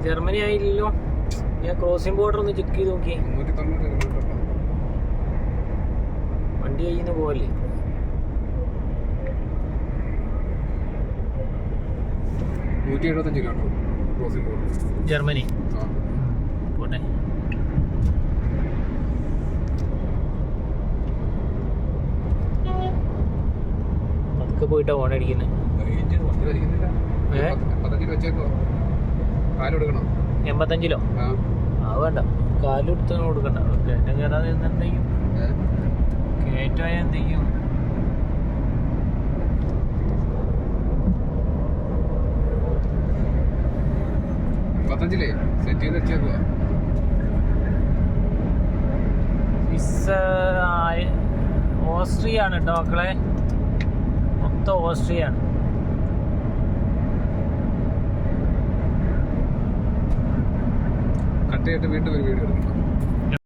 Germany ആയില്ലല്ലോ. ഞാൻ crossing border ഒന്ന് check ചെയ്ത് നോക്കി. വണ്ടി കയ്യിൽ പോവല്ലേ. ജർമ്മനി പോട്ടെ. അതൊക്കെ പോയിട്ടാ ഫോൺ അടിക്കുന്നത്. 85 ആ വേണ്ട, കാലെടുത്ത് കൊടുക്കണ്ട. കയറ്റം കയറാതെ എന്തെങ്കിലും കയറ്റമായ എന്തെങ്കിലും. ഓസ്ട്രിയ ആണ് കേട്ടോ മക്കളെ, മൊത്തം ഓസ്ട്രിയ ആണ്. കട്ടയായിട്ട് വീണ്ടും ഒരു വീഡിയോ എടുക്കണം.